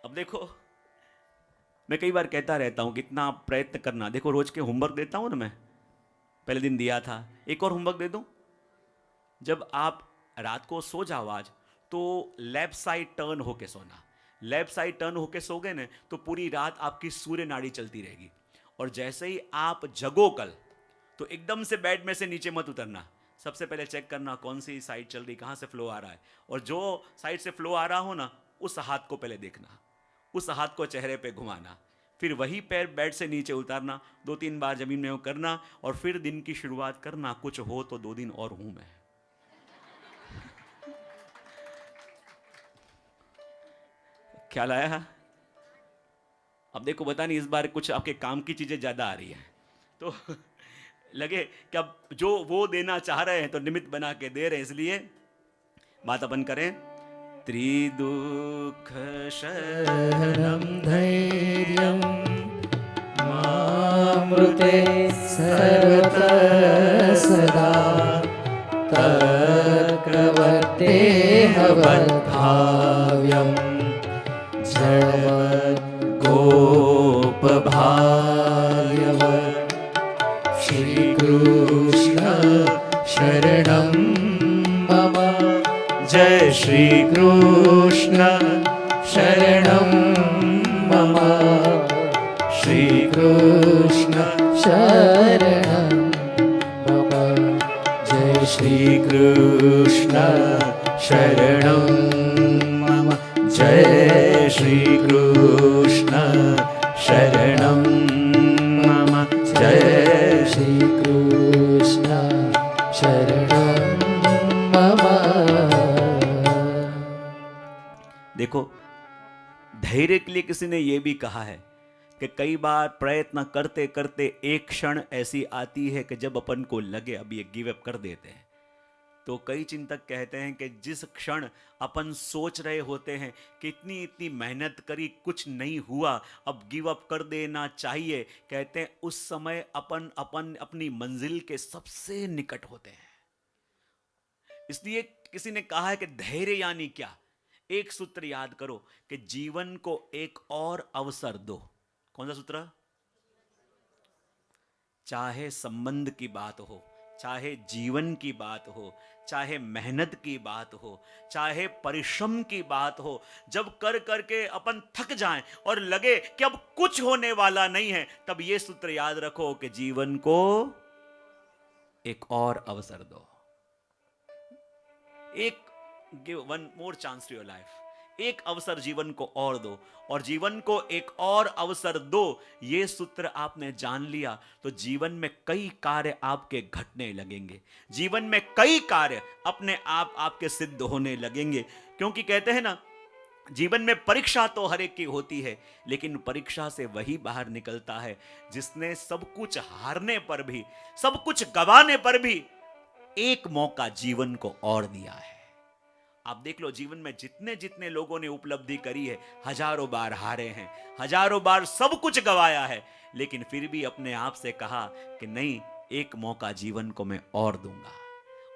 अब देखो, मैं कई बार कहता रहता हूं कि इतना प्रयत्न करना। देखो रोज के होमवर्क देता हूं ना मैं, पहले दिन दिया था, एक और होमवर्क दे दूं। जब आप रात को सो जाओ आज, तो लेफ्ट साइड टर्न होके सोना। लेफ्ट साइड टर्न होके सोगे ना तो पूरी रात आपकी सूर्य नाड़ी चलती रहेगी। और जैसे ही आप जगो कल, तो एकदम से बेड में से नीचे मत उतरना। सबसे पहले चेक करना कौन सी साइड चल रही, कहां से फ्लो आ रहा है, और जो साइड से फ्लो आ रहा हो ना, उस हाथ को पहले देखना, उस हाथ को चेहरे पे घुमाना, फिर वही पैर बेड से नीचे उतारना, 2-3 बार जमीन में करना, और फिर दिन की शुरुआत करना। कुछ हो तो 2 दिन और हूं मैं। ख्याल आया? अब देखो, बता नहीं, इस बार कुछ आपके काम की चीजें ज्यादा आ रही है, तो लगे कि अब जो वो देना चाह रहे हैं तो निमित्त बना के दे रहे हैं, इसलिए बात अपन करें। त्रिदुख शरणं धैर्यं मामृते सर्वतः सदा तत्प्रवर्तेहवद्भाव्यं जडवद्गोपभाग्यवत् श्रीकृष्ण शरणं मम। जय श्री कृष्ण शरणं मम। श्री कृष्ण शरणं मम। जय श्री कृष्ण शरणं मम। जय श्री कृष्ण शरणं मम। जय श्री कृष्ण शरणं मम। देखो, धैर्य के लिए किसी ने यह भी कहा है कि कई बार प्रयत्न करते करते एक क्षण ऐसी आती है कि जब अपन को लगे अब ये गिव अप कर देते हैं। तो कई चिंतक कहते हैं कि जिस क्षण अपन सोच रहे होते हैं कि इतनी इतनी मेहनत करी, कुछ नहीं हुआ, अब गिव अप कर देना चाहिए, कहते हैं उस समय अपन अपनी मंजिल के सबसे निकट होते हैं। इसलिए किसी ने कहा है कि धैर्य यानी क्या। एक सूत्र याद करो कि जीवन को एक और अवसर दो। कौन सा सूत्र? चाहे संबंध की बात हो, चाहे जीवन की बात हो, चाहे मेहनत की बात हो, चाहे परिश्रम की बात हो, जब कर करके अपन थक जाएं और लगे कि अब कुछ होने वाला नहीं है, तब यह सूत्र याद रखो कि जीवन को एक और अवसर दो। एक give one more chance to your life. एक अवसर जीवन को और दो, और जीवन को एक और अवसर दो। ये सूत्र आपने जान लिया तो जीवन में कई कार्य आपके घटने लगेंगे, जीवन में कई कार्य अपने आप आपके सिद्ध होने लगेंगे। क्योंकि कहते हैं ना, जीवन में परीक्षा तो हर एक की होती है, लेकिन परीक्षा से वही बाहर निकलता है जिसने सब कुछ हारने पर भी, सब कुछ गंवाने पर भी एक मौका जीवन को और दिया है। आप देख लो, जीवन में जितने जितने लोगों ने उपलब्धि करी है, हजारों बार हारे हैं, हजारों बार सब कुछ गवाया है, लेकिन फिर भी अपने आप से कहा कि नहीं, एक मौका जीवन को मैं और दूंगा।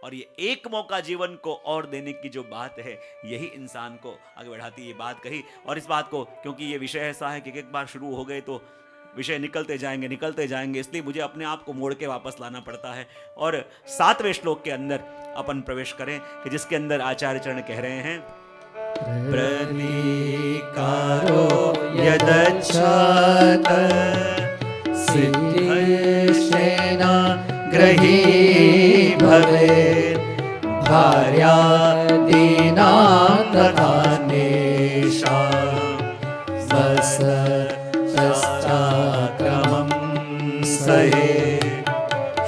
और ये एक मौका जीवन को और देने की जो बात है, यही इंसान को आगे बढ़ाती, ये बात कही। और इस बात को, क्योंकि ये विषय ऐसा है कि एक बार शुरू हो गए तो विषय निकलते जाएंगे, इसलिए मुझे अपने आप को मोड़ के वापस लाना पड़ता है। और 7वें श्लोक के अंदर अपन प्रवेश करें कि जिसके अंदर आचार्य चरण कह रहे हैं, प्रतीकारो यदच्छात सिद्धिर्षेना ग्रही भवेत् भार्यादीनां तथा नेषां वसतश्चाक्रमं सहे।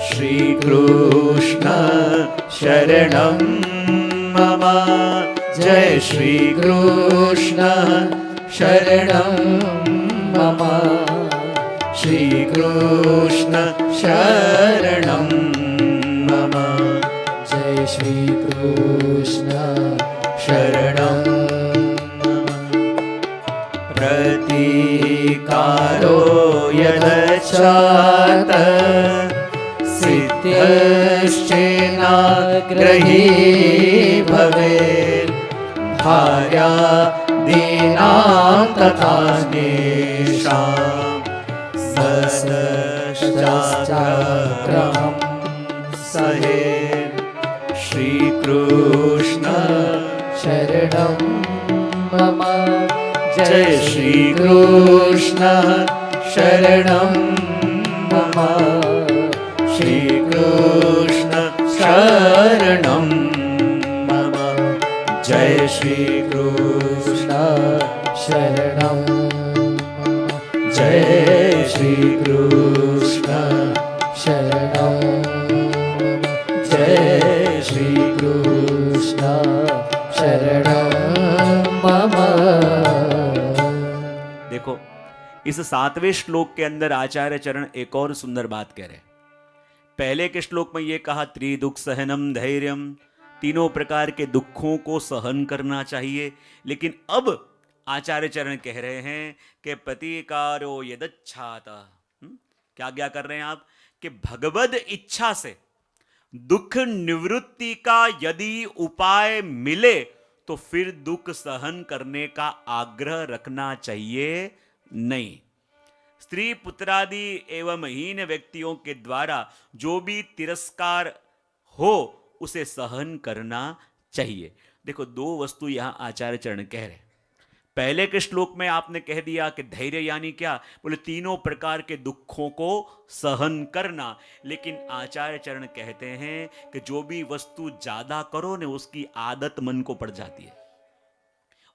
श्रीकृष्ण शरणं मम। जय श्री कृष्ण शरणं मम। श्री कृष्ण शरणं मम। जय श्री कृष्ण शरणं मम। प्रतीकारो यदच्छात सिद्धिश्चेनाग्रही भवेत् भार्या दीनां तथा नेषां सतश्चाग्रहं सहे श्रीकृष्ण शरणं मम जय श्रीकृष्ण शरणं मम श्रीकृष्ण शरणं मम जय श्रीकृष्ण शरणं जय श्रीकृष्ण शरणं जय श्रीकृष्ण शरणं मम। देखो, इस 7वें श्लोक के अंदर आचार्य चरण एक और सुंदर बात कह रहे हैं। पहले के श्लोक में ये कहा त्रिदुख सहनम धैर्यम, तीनों प्रकार के दुखों को सहन करना चाहिए। लेकिन अब आचार्य चरण कह रहे हैं कि प्रतिकारो यदच्छात, क्या कर रहे हैं आप कि भगवद इच्छा से दुख निवृत्ति का यदि उपाय मिले तो फिर दुख सहन करने का आग्रह रखना चाहिए नहीं। स्त्री पुत्रादि एवं हीन व्यक्तियों के द्वारा जो भी तिरस्कार हो उसे सहन करना चाहिए। देखो, दो वस्तु यहां आचार्य चरण कह रहे हैं। पहले के श्लोक में आपने कह दिया कि धैर्य यानी क्या, बोले तीनों प्रकार के दुखों को सहन करना। लेकिन आचार्य चरण कहते हैं कि जो भी वस्तु ज्यादा करो ने उसकी आदत मन को पड़ जाती है,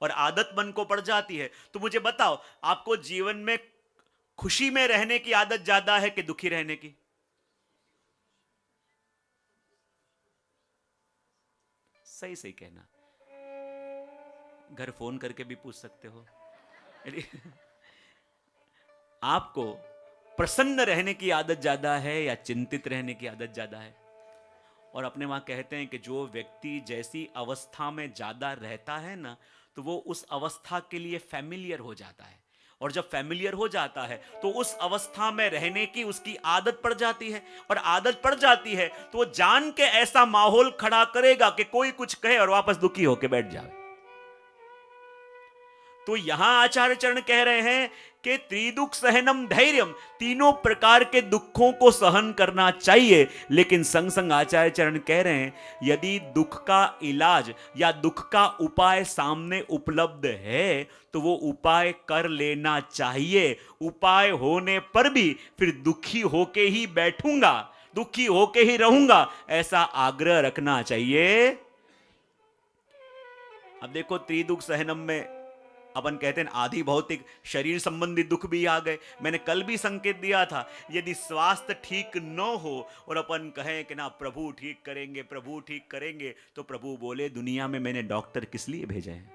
और आदत मन को पड़ जाती है तो मुझे बताओ, आपको जीवन में खुशी में रहने की आदत ज्यादा है कि दुखी रहने की? सही सही कहना, घर फोन करके भी पूछ सकते हो। आपको प्रसन्न रहने की आदत ज्यादा है या चिंतित रहने की आदत ज्यादा है? और अपने वहां कहते हैं कि जो व्यक्ति जैसी अवस्था में ज्यादा रहता है ना, तो वो उस अवस्था के लिए फैमिलियर हो जाता है, और जब फैमिलियर हो जाता है तो उस अवस्था में रहने की उसकी आदत पड़ जाती है, और आदत पड़ जाती है तो वो जान के ऐसा माहौल खड़ा करेगा कि कोई कुछ कहे और वापस दुखी होकर बैठ जाए। तो यहां आचार्य चरण कह रहे हैं कि त्रिदुख सहनम धैर्यम, तीनों प्रकार के दुखों को सहन करना चाहिए। लेकिन संग संग आचार्य चरण कह रहे हैं यदि दुख का इलाज या दुख का उपाय सामने उपलब्ध है तो वो उपाय कर लेना चाहिए। उपाय होने पर भी फिर दुखी होके ही बैठूंगा, दुखी होके ही रहूंगा, ऐसा आग्रह रखना चाहिए। अब देखो, त्रिदुख सहनम में अपन कहते हैं आधि भौतिक शरीर संबंधी दुख भी आ गए। मैंने कल भी संकेत दिया था, यदि स्वास्थ्य ठीक न हो और अपन कहें कि ना प्रभु ठीक करेंगे, प्रभु ठीक करेंगे, तो प्रभु बोले दुनिया में मैंने डॉक्टर किस लिए भेजे हैं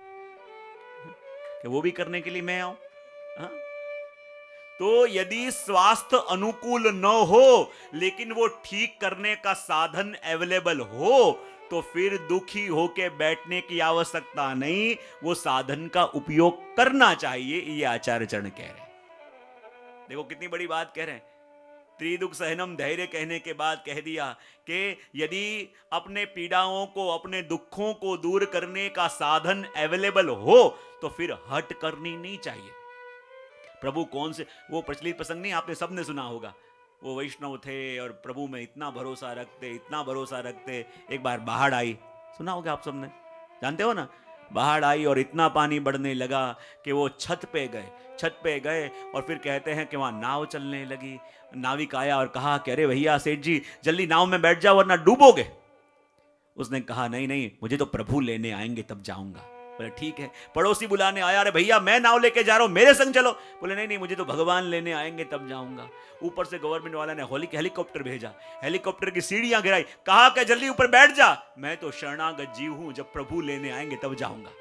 कि वो भी करने के लिए मैं आऊं? तो यदि स्वास्थ्य अनुकूल न हो लेकिन वो ठीक करने का साधन अवेलेबल हो तो फिर दुखी होके बैठने की आवश्यकता नहीं, वो साधन का उपयोग करना चाहिए। ये आचार्य चरण कह रहे हैं। देखो कितनी बड़ी बात कह रहे हैं। त्रिदुख सहनम धैर्य कहने के बाद कह दिया कि यदि अपने पीड़ाओं को, अपने दुखों को दूर करने का साधन अवेलेबल हो तो फिर हट करनी नहीं चाहिए। प्रभु कौन से, वो प्रचलित प्रसंग नहीं आपने सबने सुना होगा, वो वैष्णव थे और प्रभु में इतना भरोसा रखते, इतना भरोसा रखते। एक बार बाढ़ आई, सुना होगा आप सबने, जानते हो ना, बाढ़ आई और इतना पानी बढ़ने लगा कि वो छत पे गए और फिर कहते हैं कि वहां नाव चलने लगी। नाविक आया और कहा कि अरे भैया सेठ जी जल्दी नाव में बैठ जाओ वरना डूबोगे। उसने कहा नहीं, मुझे तो प्रभु लेने आएंगे तब जाऊंगा। बोले ठीक है। पड़ोसी बुलाने आया, अरे भैया मैं नाव लेके जा रहा हूं, मेरे संग चलो। बोले नहीं, मुझे तो भगवान लेने आएंगे तब जाऊंगा। ऊपर से गवर्नमेंट वाला ने हेलीकॉप्टर भेजा, हेलीकॉप्टर की सीढ़ियां गिराई, कहा कि जल्दी ऊपर बैठ जा, मैं तो शरणागत जीव हूं, जब प्रभु लेने आएंगे तब जाऊंगा।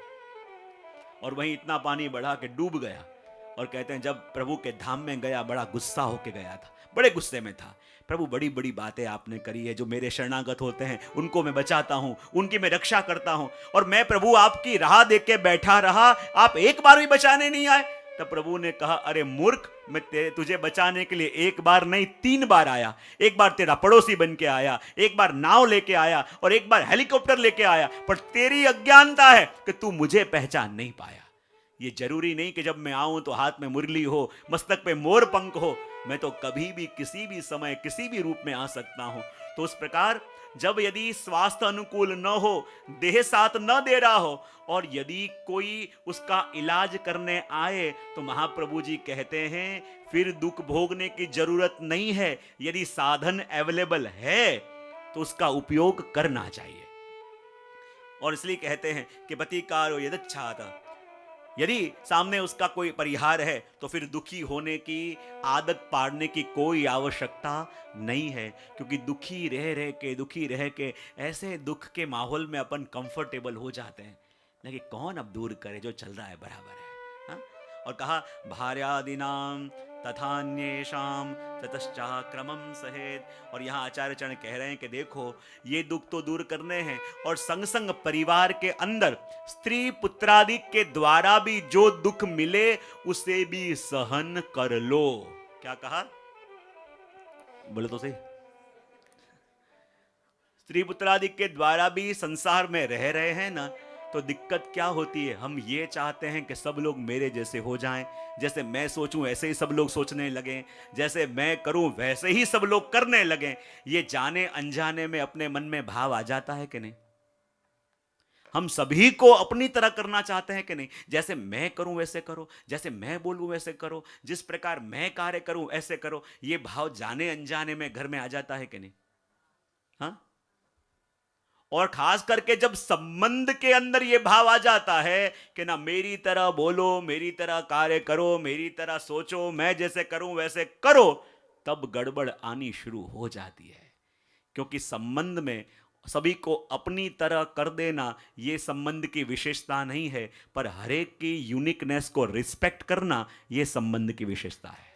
और वहीं इतना पानी बढ़ा के डूब गया। और कहते हैं जब प्रभु के धाम में गया बड़ा गुस्सा होके गया था, बड़े गुस्से में था। प्रभु बड़ी बड़ी बातें आपने करी है, जो मेरे शरणागत होते हैं उनको मैं बचाता हूं, उनकी मैं रक्षा करता हूं, और मैं प्रभु आपकी राह देख के बैठा रहा, आप एक बार भी बचाने नहीं आए। तब प्रभु ने कहा अरे मूर्ख, मैं तुझे बचाने के लिए एक बार नहीं 3 बार आया। एक बार तेरा पड़ोसी बन के आया, एक बार नाव लेके आया और एक बार हेलीकॉप्टर लेके आया, पर तेरी अज्ञानता है कि तू मुझे पहचान नहीं पाया। ये जरूरी नहीं कि जब मैं आऊं तो हाथ में मुरली हो, मस्तक पे मोर पंख हो। मैं तो कभी भी किसी भी समय किसी भी रूप में आ सकता हूं। तो उस प्रकार जब यदि स्वास्थ्य अनुकूल न हो, देह साथ न दे रहा हो, और यदि कोई उसका इलाज करने आए, तो महाप्रभु जी कहते हैं फिर दुख भोगने की जरूरत नहीं है। यदि साधन अवेलेबल है तो उसका उपयोग करना चाहिए। और इसलिए कहते हैं कि प्रतिकारो यदच्छात, यदि सामने उसका कोई परिहार है तो फिर दुखी होने की आदत पाड़ने की कोई आवश्यकता नहीं है। क्योंकि दुखी रह के ऐसे दुख के माहौल में अपन कंफर्टेबल हो जाते हैं ना, कि कौन अब दूर करे, जो चल रहा है बराबर है। हाँ? और कहा भार्यादिनाम तथान्येषाम ततश्चाक्रमम सहेत। और यहाँ आचार्य चरण कह रहे हैं कि देखो, ये दुख तो दूर करने हैं, और संग संग परिवार के अंदर स्त्री पुत्रादि के द्वारा भी जो दुख मिले उसे भी सहन कर लो। क्या कहा, बोलो तो सही। स्त्री पुत्रादि के द्वारा भी संसार में रह रहे हैं ना, तो दिक्कत क्या होती है, हम ये चाहते हैं कि सब लोग मेरे जैसे हो जाएं, जैसे मैं सोचूं ऐसे ही सब लोग सोचने लगें, जैसे मैं करूं वैसे ही सब लोग करने लगें। ये जाने अनजाने में अपने मन में भाव आ जाता है कि नहीं? हम सभी को अपनी तरह करना चाहते हैं कि नहीं? जैसे मैं करूं वैसे करो, जैसे मैं बोलूं वैसे करो, जिस प्रकार मैं कार्य करूं ऐसे करो। ये भाव जाने अनजाने में घर में आ जाता है कि नहीं? हाँ? और खास करके जब संबंध के अंदर यह भाव आ जाता है कि ना मेरी तरह बोलो, मेरी तरह कार्य करो, मेरी तरह सोचो, मैं जैसे करूं वैसे करो, तब गड़बड़ आनी शुरू हो जाती है। क्योंकि संबंध में सभी को अपनी तरह कर देना यह संबंध की विशेषता नहीं है, पर हरेक की यूनिकनेस को रिस्पेक्ट करना यह संबंध की विशेषता है।